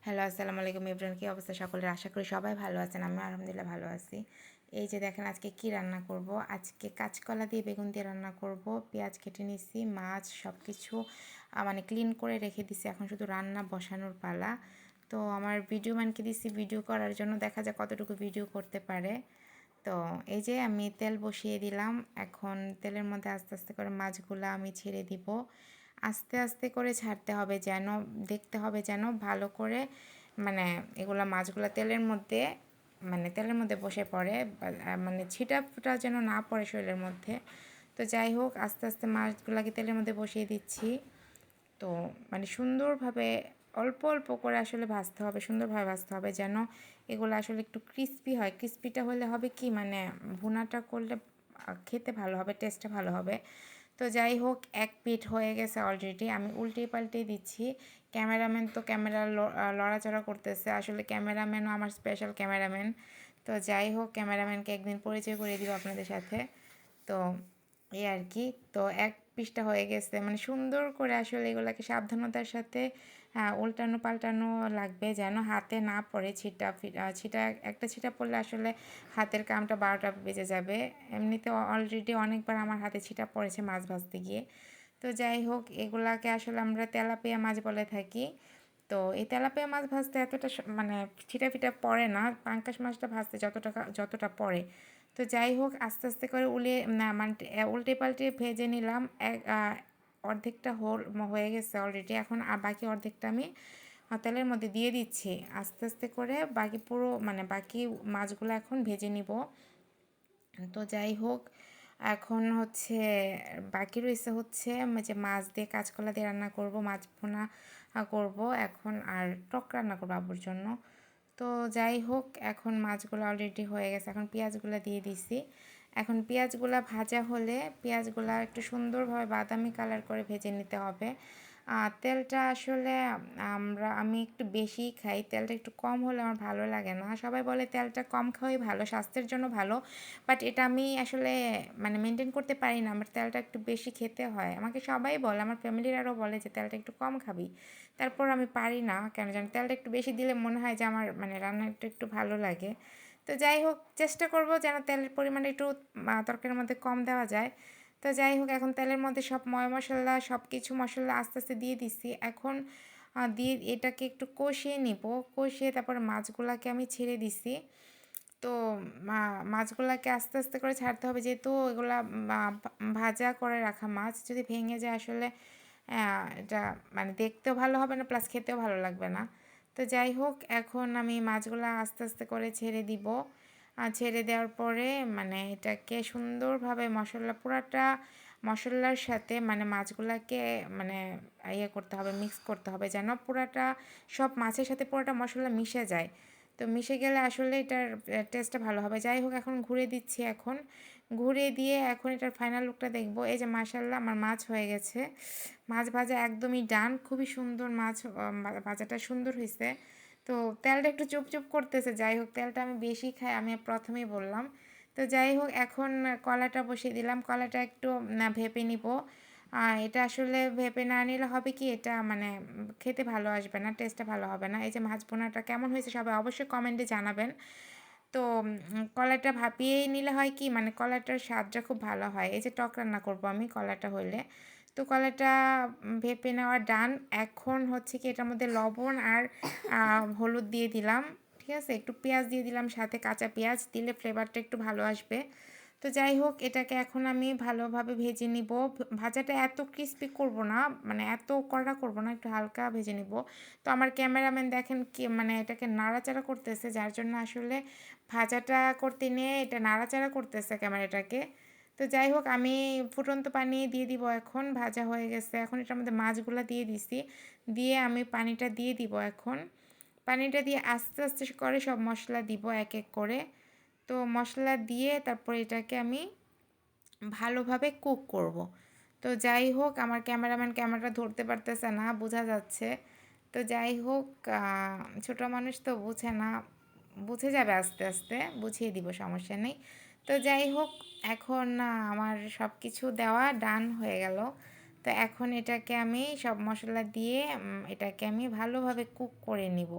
Hello, আসসালামু আলাইকুম everyone. কী অবস্থা সকলের? আশা করি সবাই ভালো আছেন। আমি আলহামদুলিল্লাহ ভালো আছি। এই যে দেখেন আজকে কি রান্না করব। আজকে কাঁচকলা দিয়ে বেগুন দিয়ে রান্না করব। পেঁয়াজ কেটে নিছি, মাছ সব কিছু মানে ক্লিন করে রেখে দিছি। এখন শুধু রান্না বসানোর পালা। তো আমার ভিডিও ম্যানকে দিছি ভিডিও করার জন্য, দেখা যাক কতটুকু ভিডিও করতে পারে। তো এই যে আমি তেল বসিয়ে দিলাম। এখন তেলের মধ্যে আস্তে আস্তে করে মাছগুলা আমি ছেড়ে দিব। আস্তে আস্তে করে ছাড়তে হবে, যেন দেখতে হবে যেন ভালো করে মানে এগুলা মাছগুলা তেলের মধ্যে বসে পড়ে, মানে ছিটা ফুটা যেন না পড়ে শরীরের মধ্যে। তো যাই হোক, আস্তে আস্তে মাছগুলাকে তেলের মধ্যে বসিয়ে দিচ্ছি। তো মানে সুন্দরভাবে অল্প অল্প করে আসলে ভাজতে হবে, সুন্দরভাবে ভাজতে হবে যেন এগুলো আসলে একটু ক্রিস্পি হয়। ক্রিস্পিটা হলে হবে কি, মানে ভুনাটা করলে খেতে ভালো হবে, টেস্টটা ভালো হবে। তো যাই হোক, এক পিঠ হয়ে গেছে অলরেডি, আমি উল্টিয়ে পাল্টিয়ে দিচ্ছি। ক্যামেরাম্যান তো ক্যামেরা লড়াচড়া করতেছে, আসলে ক্যামেরাম্যানও আমার স্পেশাল ক্যামেরাম্যান। তো যাই হোক, ক্যামেরাম্যানকে একদিন পরিচয় করে দিব আপনাদের সাথে। তো এই আর কি। তো এক পিসটা হয়ে গেছে, মানে সুন্দর করে আসলে এগুলাকে সাবধানতার সাথে উল্টানো পাল্টানো লাগবে যেন হাতে না পড়ে। ছিটা একটা ছিটা পড়লে আসলে হাতের কামটা 12টা বেজে যাবে। এমনিতে অলরেডি অনেকবার আমার হাতে ছিটা পড়েছে মাছ ভাজতে গিয়ে। তো যাই হোক, এগুলাকে আসলে আমরা তেলাপিয়া মাছ বলে থাকি। তো এই তেলাপিয়া মাছ ভাজতে এতটা মানে ছিটা ফিটা পড়ে না, পাঙ্কাশ মাছটা ভাজতে যতটা পড়ে। তো যাই হোক, আস্তে আস্তে করে মানে উল্টে পাল্টে ভেজে নিলাম। অর্ধেকটা হয়ে গেছে অলরেডি। এখন বাকি অর্ধেকটা আমি তেলের মধ্যে দিয়ে দিচ্ছি আস্তে আস্তে করে। বাকি পুরো মানে বাকি মাছগুলো এখন ভেজে নিব। তো যাই হোক, এখন হচ্ছে বাকি রয়েছে হচ্ছে যে মাছ দিয়ে কাঁচকলা দিয়ে রান্না করব, মাছ ভুনা করব এখন, আর টক রান্না করবো আব্বুর জন্য। তো যাই হোক, এখন মাছগুলো অলরেডি হয়ে গেছে, এখন পেঁয়াজগুলো দিয়ে দিছি। এখন পেঁয়াজগুলো ভাজা হলে পেঁয়াজগুলো একটু সুন্দরভাবে বাদামি কালার করে ভেজে নিতে হবে। তেলটা আসলে আমি একটু বেশিই খাই, তেলটা একটু কম হলে আমার ভালো লাগে না। সবাই বলে তেলটা কম খাওয়াই ভালো, স্বাস্থ্যের জন্য ভালো। বাট এটা আমি আসলে মানে মেনটেন করতে পারি না, আমার তেলটা একটু বেশি খেতে হয়। আমাকে সবাই বলে, আমার ফ্যামিলির আরও বলে যে তেলটা একটু কম খাবি। তারপর আমি পারি না, কেন জানি তেলটা একটু বেশি দিলে মনে হয় যে আমার মানে রান্নাটা একটু ভালো লাগে। তো যাই হোক, চেষ্টা করব যেন তেলের পরিমাণটা একটু তরকারির মধ্যে কম দেওয়া যায়। তো যাই হোক, এখন তেলের মধ্যে সব মশলা সব কিছু মশলা আস্তে আস্তে দিয়ে দিচ্ছি। এখন দিয়ে এটাকে একটু কষিয়ে নিব, কষিয়ে তারপরে মাছগুলাকে আমি ছেড়ে দিছি। তো মাছগুলাকে আস্তে আস্তে করে ছাড়তে হবে, যেহেতু এগুলা ভাজা করে রাখা মাছ, যদি ভেঙে যায় আসলে এটা মানে দেখতেও ভালো হবে না, প্লাস খেতেও ভালো লাগবে না। তো যাই হোক, এখন আমি মাছগুলা আস্তে আস্তে করে ছেড়ে দিব। আর ছেড়ে দেওয়ার পরে মানে এটাকে সুন্দরভাবে পুরাটা মশলার সাথে মানে মাছগুলাকে মানে করতে হবে, মিক্স করতে হবে যেন পুরাটা সব মাছের সাথে পুরাটা মশলা মিশে যায়। তো মিশে গেলে আসলে এটার টেস্টটা ভালো হবে। যাই হোক, এখন ঘুরে দিচ্ছি। এখন ঘুরে দিয়ে এখন এটার ফাইনাল লুকটা দেখবো। এই যে মাশাল্লাহ, আমার মাছ হয়ে গেছে। মাছ ভাজা একদমই ডান, খুবই সুন্দর মাছ ভাজাটা সুন্দর হয়েছে। তো তেলটা একটু চুপ চুপ করতেছে। যাই হোক, তেলটা আমি বেশি খাই, আমি প্রথমেই বললাম। তো যাই হোক, এখন কলাটা বসিয়ে দিলাম, কলাটা একটু ভেপে নিব। এটা আসলে ভেপে না নিলে হবে কি, এটা মানে খেতে ভালো আসবে না, টেস্টটা ভালো হবে না। এই যে মাছ ভুনাটা কেমন হয়েছে সবাই অবশ্যই কমেন্টে জানাবেন। তো কলাটা ভাপিয়ে নিলে হয় কি, মানে কলাটার স্বাদটা খুব ভালো হয়। এই যে টক রান্না করব আমি কলাটা হইলে। তো কলাটা ভেপে নেওয়া ডান। এখন হচ্ছে কি, এটার মধ্যে লবণ আর হলুদ দিয়ে দিলাম। ঠিক আছে, একটু পেঁয়াজ দিয়ে দিলাম সাথে, কাঁচা পেঁয়াজ দিলে ফ্লেভারটা একটু ভালো আসবে। তো যাই হোক, এটাকে এখন আমি ভালোভাবে ভেজে নিব। ভাজাটা এত ক্রিস্পি করব না, মানে এত কড়া করব না, একটু হালকা ভেজে নিব। তো আমার ক্যামেরাম্যান দেখেন কি মানে এটাকে নাড়াচাড়া করতেছে, যার জন্য আসলে ভাজাটা করতে নিয়ে এটা নাড়াচাড়া করতেছে ক্যামেরাটাকে। তো যাই হোক, আমি ফুটন্ত পানি দিয়ে দিব এখন, ভাজা হয়ে গেছে। এখন এটার মধ্যে মাছগুলো দিয়ে দিছি, দিয়ে আমি পানিটা দিয়ে দিব এখন। পানিটা দিয়ে আস্তে আস্তে করে সব মশলা দিব এক এক করে। তো মশলা দিয়ে তারপর এটাকে আমি ভালোভাবে কুক করব। তো যাই হোক, আমার ক্যামেরাম্যান ক্যামেরাটা ধরতে পারতেছে না, বোঝা যাচ্ছে। তো যাই হোক, ছোট মানুষ তো বুঝে না, বুঝে যাবে আস্তে আস্তে, বুঝিয়ে দিব, সমস্যা নেই। তো যাই হোক, এখন আমার সব কিছু দেওয়া ডান হয়ে গেল। তো তো এখন এটাকে আমি সব মশলা দিয়ে এটাকে আমি ভালোভাবে কুক করে নিব।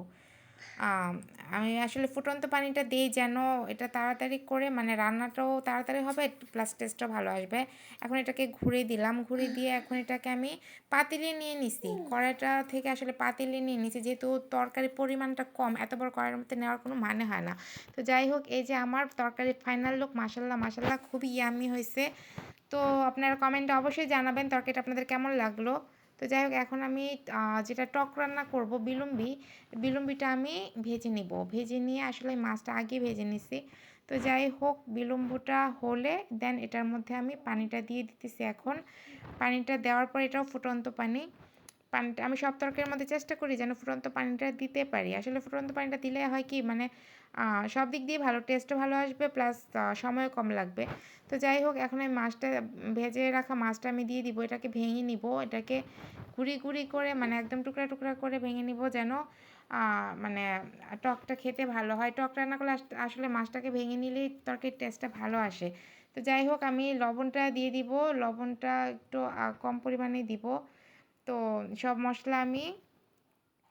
আমি আসলে ফুটন্ত পানিটা দিই যেন এটা তাড়াতাড়ি করে মানে রান্নাটাও তাড়াতাড়ি হবে প্লাস টেস্টটাও ভালো আসবে। এখন এটাকে ঘুরিয়ে দিলাম, ঘুরিয়ে দিয়ে এখন এটাকে আমি পাতিলে নিয়ে নিছি। কড়াইটা থেকে আসলে পাতিলে নিয়ে নিছি যেহেতু তরকারির পরিমাণটা কম, এত বড় কড়াইয়ের মধ্যে নেওয়ার কোনো মানে হয় না। তো যাই হোক এই যে আমার তরকারির ফাইনাল লুক মাশাআল্লাহ, মাশাআল্লাহ খুবই ইয়াম্মি হয়েছে। তো আপনারা কমেন্টে অবশ্যই জানাবেন তরকারিটা আপনাদের কেমন লাগলো। তো যাই হোক এখন আমি যেটা টক রান্না করব বিলম্বিটা আমি ভেজে নিব। ভেজে নিয়ে আসলে মাছটা আগে ভেজে নিছি। তো যাই হোক বিলম্বটা হলে দেন এটার মধ্যে আমি পানিটা দিয়ে দিতেছি এখন। পানিটা দেওয়ার পর এটাও ফুটন্ত পানি। পানিটা আমি সব তরকারির মধ্যে চেষ্টা করি যেন ফুটন্ত পানিটা দিতে পারি। আসলে ফুটন্ত পানিটা দিলে হয় কি মানে সব দিক দিয়ে ভালো, টেস্টও ভালো আসবে প্লাস সময়ও কম লাগবে। তো যাই হোক এখন আমি মাছটা ভেজে রাখা মাছটা আমি দিয়ে দিব। এটাকে ভেঙে নিব। এটাকে গুঁড়ি করে মানে একদম টুকরা, টুকরা করে ভেঙে নিব যেন মানে টকটা খেতে ভালো হয়। টক রান্না করলে আসলে মাছটাকে ভেঙে নিলেই তরকারির টেস্টটা ভালো আসে। তো যাই হোক আমি লবণটা দিয়ে দিব। লবণটা একটু কম পরিমাণেই দিব। তো সব মসলা আমি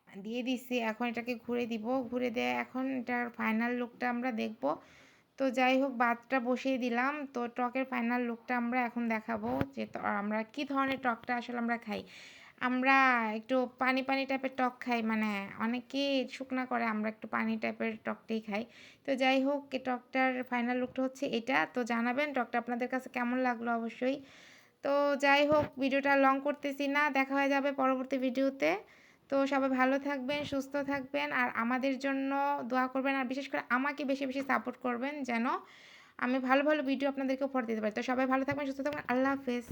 দিয়ে দিছি। এখন এটাকে ঘুরে দিব। ঘুরে দিয়ে এখন এটার ফাইনাল লুকটা আমরা দেখব। তো যাই হোক ভাতটা বসিয়ে দিলাম। তো টকের ফাইনাল লুকটা আমরা এখন দেখাবো যে আমরা কি ধরনের টকটা আসলে আমরা খাই। আমরা একটু পানি, পানি টাইপের টক খাই মানে অনেকেই শুকনা করে আমরা একটু পানি টাইপের টকটাই খাই। তো যাই হোক এই টকটার ফাইনাল লুকটা হচ্ছে এটা। তো জানাবেন টকটা আপনাদের কাছে কেমন লাগলো অবশ্যই। তো যাই হোক ভিডিওটা লং করতেছি না। দেখা হয়ে যাবে পরবর্তী ভিডিওতে। তো সবাই ভালো থাকবেন, সুস্থ থাকবেন আর আমাদের জন্য দোয়া করবেন আর বিশেষ করে আমাকে বেশি, বেশি সাপোর্ট করবেন যেন আমি ভালো, ভালো ভিডিও আপনাদেরকে উপহার দিতে পারি। তো সবাই ভালো থাকবেন, সুস্থ থাকবেন। আল্লাহ হাফেজ।